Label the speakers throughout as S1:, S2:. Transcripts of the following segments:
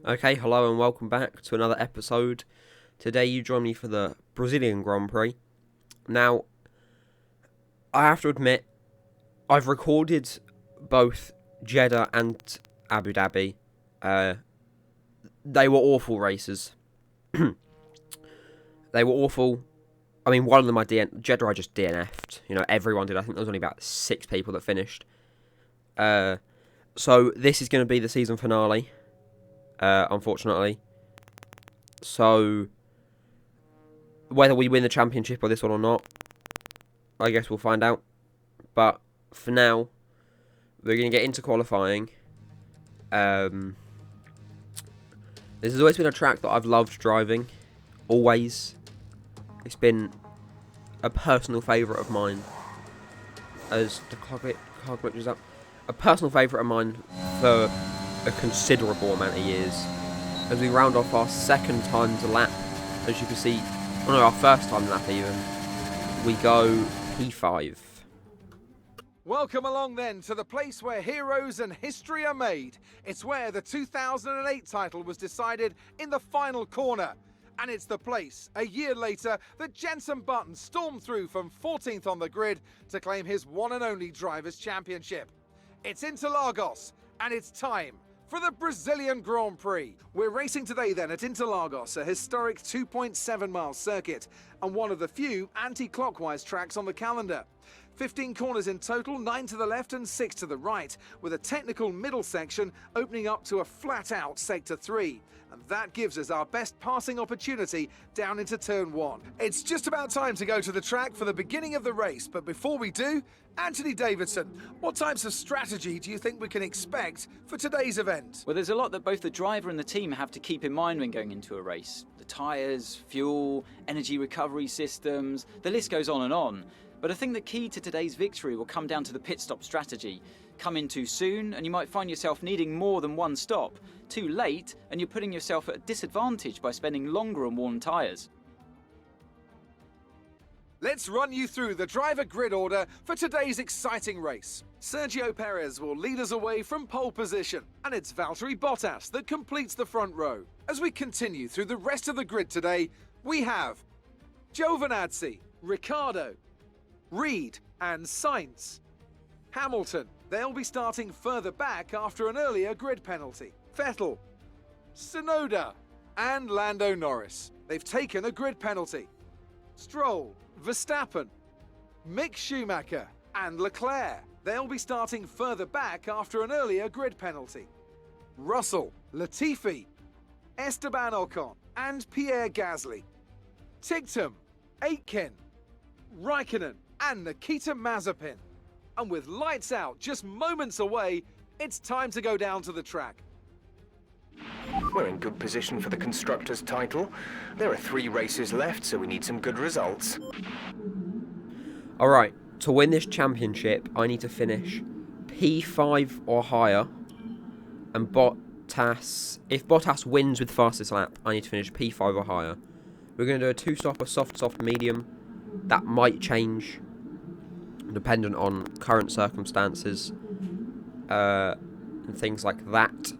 S1: Okay, hello and welcome back to another episode. Today you join me for the Brazilian Grand Prix. Now, I have to admit, I've recorded both Jeddah and Abu Dhabi. They were awful races. They were awful. I mean, one of them Jeddah I just DNF'd. You know, everyone did. I think there was only about 6 people that finished. So this is going to be the season finale. Unfortunately. So, whether we win the championship or this one or not, I guess we'll find out. But, for now, we're going to get into qualifying. This has always been a track that I've loved driving. Always. It's been a personal favourite of mine. As the car glitches up. A personal favourite of mine for a considerable amount of years. As we round off our second time to lap, as you can see, our first time lap even, we go P5.
S2: Welcome along then to the place where heroes and history are made. It's where the 2008 title was decided in the final corner. And it's the place, a year later, that Jenson Button stormed through from 14th on the grid to claim his one and only Drivers' Championship. It's Interlagos, and it's time for the Brazilian Grand Prix. We're racing today then at Interlagos, a historic 2.7-mile circuit and one of the few anti-clockwise tracks on the calendar. 15 corners in total, 9 to the left and 6 to the right, with a technical middle section opening up to a flat-out Sector 3. And that gives us our best passing opportunity down into Turn 1. It's just about time to go to the track for the beginning of the race, but before we do, Anthony Davidson, what types of strategy do you think we can expect for today's event?
S3: Well, there's a lot that both the driver and the team have to keep in mind when going into a race. The tyres, fuel, energy recovery systems, the list goes on and on. But I think the key to today's victory will come down to the pit stop strategy. Come in too soon and you might find yourself needing more than one stop. Too late and you're putting yourself at a disadvantage by spending longer on worn tyres.
S2: Let's run you through the driver grid order for today's exciting race. Sergio Perez will lead us away from pole position, and it's Valtteri Bottas that completes the front row. As we continue through the rest of the grid today, we have Giovinazzi, Ricciardo, Reed and Sainz. Hamilton, they'll be starting further back after an earlier grid penalty. Vettel, Tsunoda and Lando Norris. They've taken a grid penalty. Stroll, Verstappen, Mick Schumacher and Leclerc. They'll be starting further back after an earlier grid penalty. Russell, Latifi, Esteban Ocon and Pierre Gasly. Ticktum, Aitken, Raikkonen and Nikita Mazepin. And with lights out just moments away, it's time to go down to the track.
S4: We're in good position for the Constructors' title. There are 3 races left, so we need some good results.
S1: Alright, to win this championship, I need to finish P5 or higher. And Bottas, if Bottas wins with fastest lap, I need to finish P5 or higher. We're going to do a 2-stopper, soft, medium. That might change, dependent on current circumstances and things like that.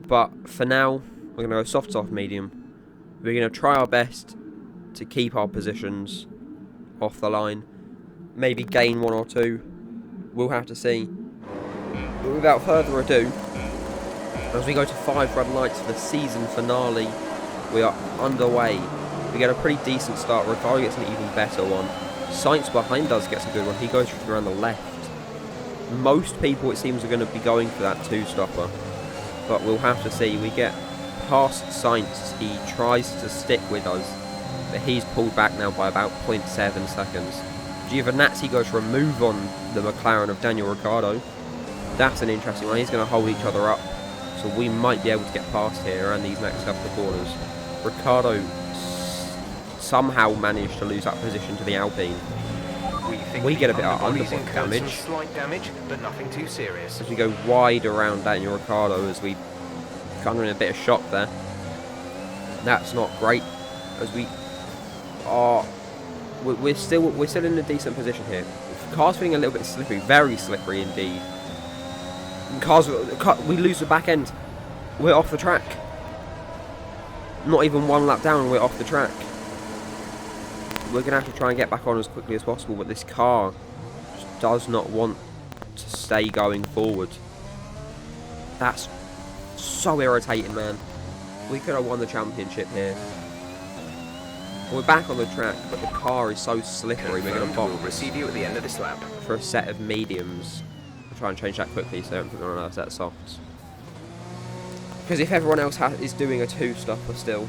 S1: But for now, we're going to go soft, medium. We're going to try our best to keep our positions off the line. Maybe gain 1 or 2. We'll have to see. But without further ado, as we go to 5 red lights for the season finale, we are underway. We get a pretty decent start. Ricciardo gets an even better one. Sainz behind us gets a good one. He goes around the left. Most people, it seems, are going to be going for that 2-stopper. But we'll have to see. We get past Sainz. He tries to stick with us, but he's pulled back now by about 0.7 seconds. Giovinazzi goes for a move on the McLaren of Daniel Ricciardo. That's an interesting one. He's going to hold each other up, so we might be able to get past here and these next couple of corners. Ricciardo somehow managed to lose that position to the Alpine. We get a bit of underbody damage.
S4: Slight damage, but nothing too serious.
S1: As we go wide around Daniel Ricciardo, as we kind of in a bit of shock there. That's not great. As we are, we're still in a decent position here. Car's feeling a little bit slippery, very slippery indeed. We lose the back end. we're off the track. Not even one lap down, we're off the track. We're going to have to try and get back on as quickly as possible, but this car just does not want to stay going forward. That's so irritating, man. We could have won the championship here. We're back on the track, but the car is so slippery. We're going to box.
S4: We'll receive you at the end of this lap.
S1: For a set of mediums. I'll try and change that quickly so I don't put on another set of softs. Because if everyone else is doing a two-stopper still,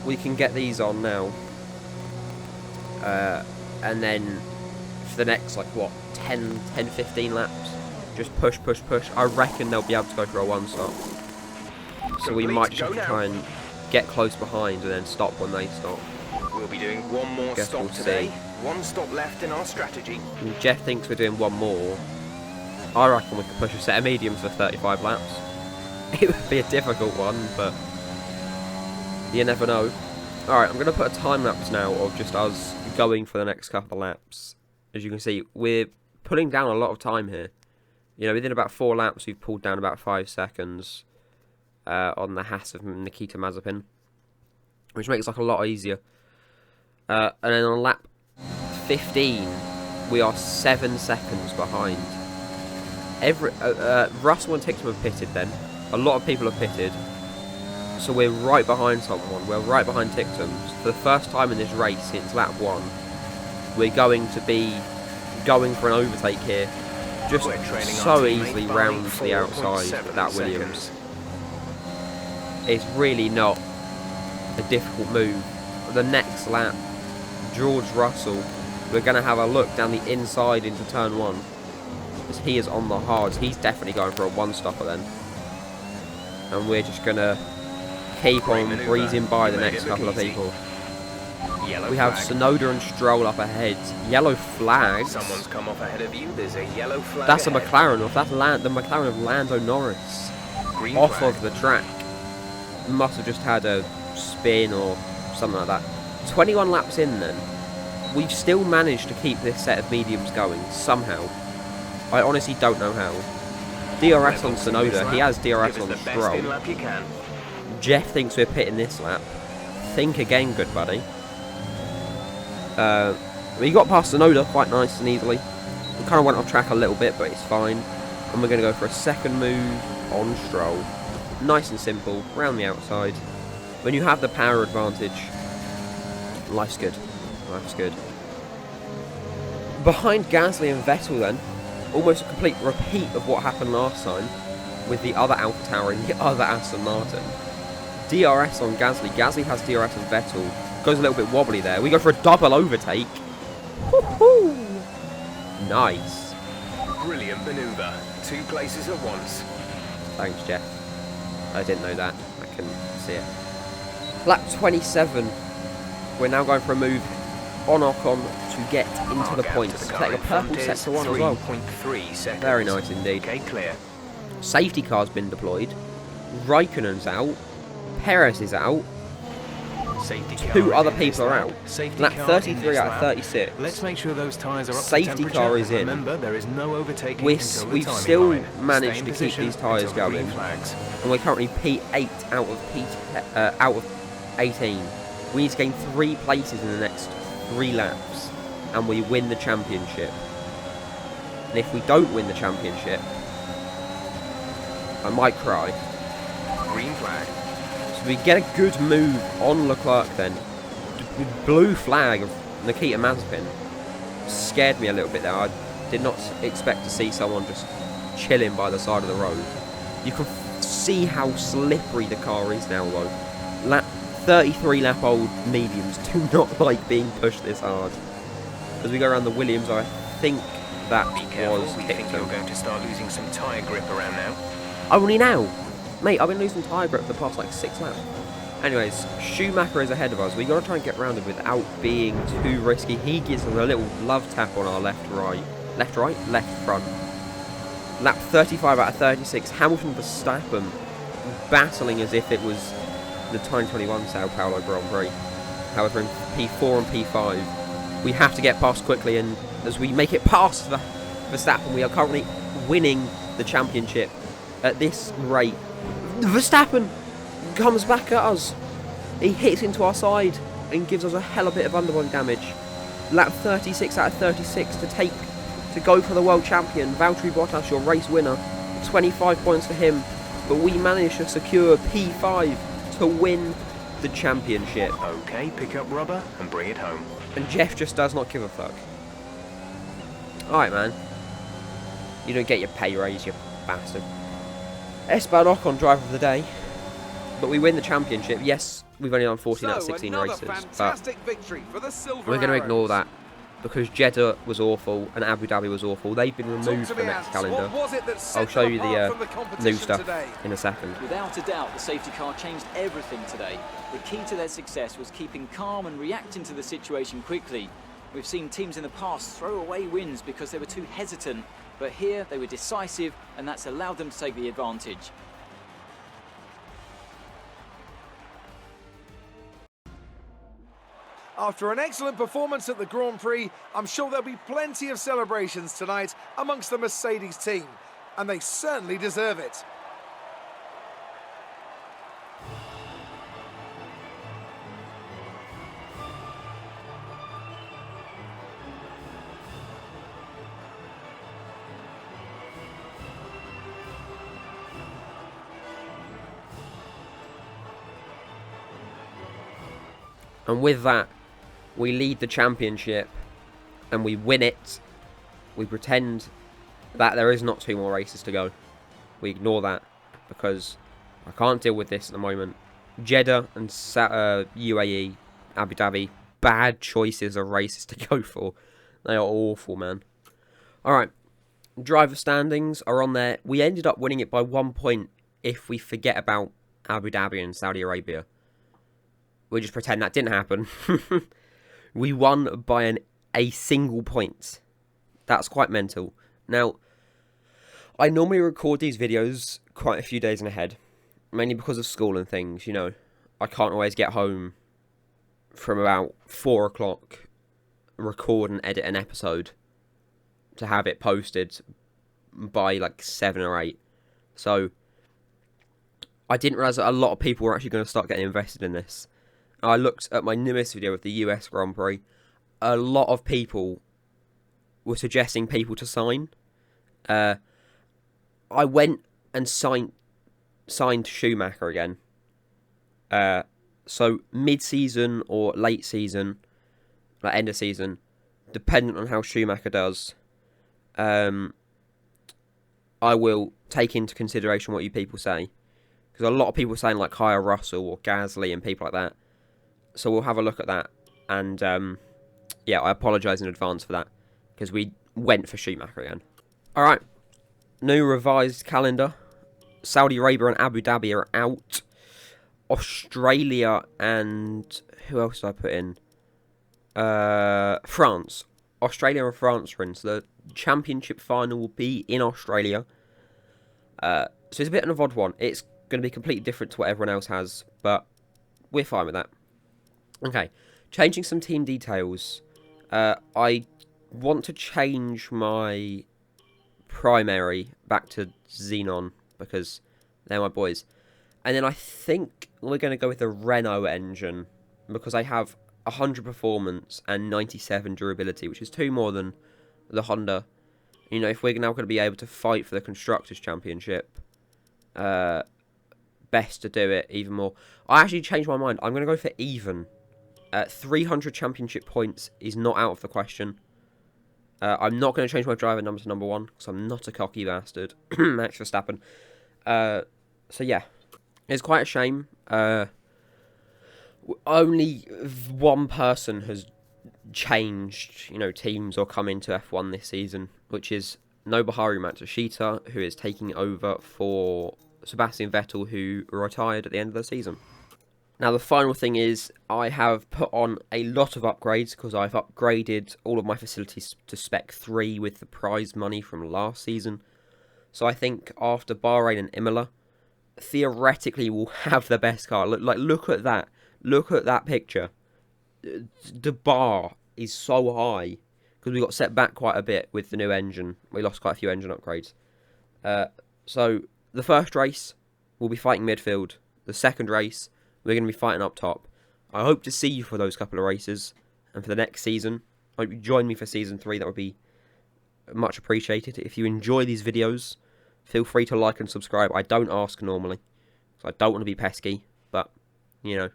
S1: we can get these on now. And then for the next, like, what, 10, 15 laps, just push. I reckon they'll be able to go for a one-stop. So we might just have to try and get close behind and then stop when they stop.
S4: We'll be doing one more stop today. One stop left in our strategy.
S1: And Jeff thinks we're doing one more. I reckon we could push a set of mediums for 35 laps. It would be a difficult one, but you never know. Alright, I'm going to put a time lapse now of just us going for the next couple of laps. As you can see, we're pulling down a lot of time here. You know, within about 4 laps, we've pulled down about 5 seconds on the Haas of Nikita Mazepin, which makes life a lot easier. And then on lap 15, we are 7 seconds behind. Russell and Tixman have pitted then. A lot of people have pitted. So we're right behind someone. We're right behind Tixman. For the first time in this race since lap 1, we're going to be going for an overtake here. Just so easily round the outside of that Williams. It's really not a difficult move. The next lap, George Russell, we're going to have a look down the inside into turn 1. As he is on the hards, he's definitely going for a one-stopper then. And we're just going to keep on breezing by the next couple of people. We have Tsunoda and Stroll up ahead. Yellow flag.
S4: Someone's come off ahead of you. There's a yellow flag.
S1: That's a McLaren. That's the McLaren of Lando Norris.
S4: Green
S1: Off
S4: flag.
S1: of the track. Must have just had a spin or something like that. 21 laps in then. We've still managed to keep this set of mediums going somehow. I honestly don't know how. DRS on Tsunoda. He has DRS on Stroll.
S4: Lap you can.
S1: Jeff thinks we're pitting this lap. Think again, good buddy. We got past Tsunoda quite nice and easily. We kind of went off track a little bit, but it's fine. And we're going to go for a second move on Stroll. Nice and simple, round the outside. When you have the power advantage, life's good. Life's good. Behind Gasly and Vettel then, almost a complete repeat of what happened last time with the other Alpha Tower and the other Aston Martin. DRS on Gasly. Gasly has DRS on Vettel. Goes a little bit wobbly there. We go for a double overtake. Woohoo! Nice.
S4: Brilliant maneuver. 2 places at once.
S1: Thanks, Jeff. I didn't know that. I couldn't see it. Lap 27. We're now going for a move on Ocon to get into the points. Take a purple sector 1 as well.
S4: 3.3 seconds.
S1: Very nice indeed.
S4: Okay, clear.
S1: Safety car's been deployed. Raikkonen's out. Perez is out.
S4: Safety
S1: 2 other people are out.
S4: Safety
S1: Lap
S4: car
S1: 33
S4: in
S1: out of
S4: this lap.
S1: 36.
S4: Let's make sure those tyres are up
S1: Safety
S4: to temperature.
S1: car is in.
S4: Remember, there is no overtaking
S1: We've
S4: until the
S1: we've
S4: timing
S1: still
S4: line.
S1: managed
S4: Stay in
S1: to keep
S4: position
S1: these tyres
S4: until green
S1: going.
S4: flags.
S1: And we're currently P8 out of 18. We need to gain 3 places in the next 3 laps, and we win the championship. And if we don't win the championship, I might cry.
S4: Green flag.
S1: So we get a good move on Leclerc then. The blue flag of Nikita Mazepin scared me a little bit there. I did not expect to see someone just chilling by the side of the road. You can see how slippery the car is now though. 33 lap old mediums do not like being pushed this hard. As we go around the Williams, I think that
S4: Be careful.
S1: was
S4: We think you're
S1: Hickham.
S4: going to start losing some tyre grip around now.
S1: Only now? Mate, I've been losing tyre grip for the past like 6 laps. Anyways, Schumacher is ahead of us. We've got to try and get around him without being too risky. He gives us a little love tap on our left front. Lap 35 out of 36. Hamilton Verstappen battling as if it was the 2021 Sao Paulo Grand Prix. However, in P4 and P5, we have to get past quickly, and as we make it past Verstappen, we are currently winning the championship at this rate. Verstappen comes back at us. He hits into our side and gives us a hell of a bit of underbody damage. Lap 36 out of 36 to go for the world champion. Valtteri Bottas, your race winner. 25 points for him. But we managed to secure P5 to win the championship.
S4: Okay, pick up rubber and bring it home.
S1: And Jeff just does not give a fuck. Alright, man. You don't get your pay raise, you bastard. Esteban Ocon, driver of the day. But we win the championship. Yes, we've only done 14 out of 16 races. But we're going to ignore that. Because Jeddah was awful and Abu Dhabi was awful. They've been removed from the next calendar. I'll show you the new stuff in a second.
S3: Without a doubt, the safety car changed everything today. The key to their success was keeping calm and reacting to the situation quickly. We've seen teams in the past throw away wins because they were too hesitant, but here they were decisive, and that's allowed them to take the advantage.
S2: After an excellent performance at the Grand Prix, I'm sure there'll be plenty of celebrations tonight amongst the Mercedes team, and they certainly deserve it.
S1: And with that, we lead the championship and we win it. We pretend that there is not 2 more races to go. We ignore that because I can't deal with this at the moment. Jeddah and UAE, Abu Dhabi, bad choices of races to go for. They are awful, man. Alright, driver standings are on there. We ended up winning it by 1 point if we forget about Abu Dhabi and Saudi Arabia. We just pretend that didn't happen. We won by a single point. That's quite mental. Now, I normally record these videos quite a few days in ahead. Mainly because of school and things, you know. I can't always get home from about 4 o'clock, record and edit an episode to have it posted by like 7 or 8. So, I didn't realise that a lot of people were actually going to start getting invested in this. I looked at my newest video of the US Grand Prix. A lot of people were suggesting people to sign. I went and signed Schumacher again. So mid-season or late season, like end of season, dependent on how Schumacher does, I will take into consideration what you people say. Because a lot of people are saying like hire Russell or Gasly and people like that. So we'll have a look at that. And, yeah, I apologise in advance for that. Because we went for Schumacher again. Alright. New revised calendar. Saudi Arabia and Abu Dhabi are out. Australia and... who else did I put in? France. Australia and France are in. So the championship final will be in Australia. So it's a bit of an odd one. It's going to be completely different to what everyone else has. But we're fine with that. Okay, changing some team details. I want to change my primary back to Xenon because they're my boys. And then I think we're going to go with the Renault engine because I have 100 performance and 97 durability, which is 2 more than the Honda. You know, if we're now going to be able to fight for the Constructors' Championship, best to do it even more. I actually changed my mind. I'm going to go for even. 300 championship points is not out of the question. I'm not going to change my driver number to number 1 because I'm not a cocky bastard. Max Verstappen. So yeah, it's quite a shame. Only one person has changed, you know, teams or come into F1 this season, which is Nobuharu Matsushita, who is taking over for Sebastian Vettel, who retired at the end of the season. Now, the final thing is I have put on a lot of upgrades because I've upgraded all of my facilities to Spec 3 with the prize money from last season. So I think after Bahrain and Imola, theoretically we'll have the best car. Look at that. Look at that picture. The bar is so high because we got set back quite a bit with the new engine. We lost quite a few engine upgrades. So the first race we'll be fighting midfield. The second race, we're going to be fighting up top. I hope to see you for those couple of races. And for the next season, I hope you join me for Season 3. That would be much appreciated. If you enjoy these videos, feel free to like and subscribe. I don't ask normally, so I don't want to be pesky. But, you know,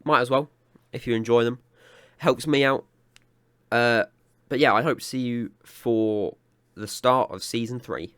S1: might as well, if you enjoy them. Helps me out. But yeah, I hope to see you for the start of Season 3.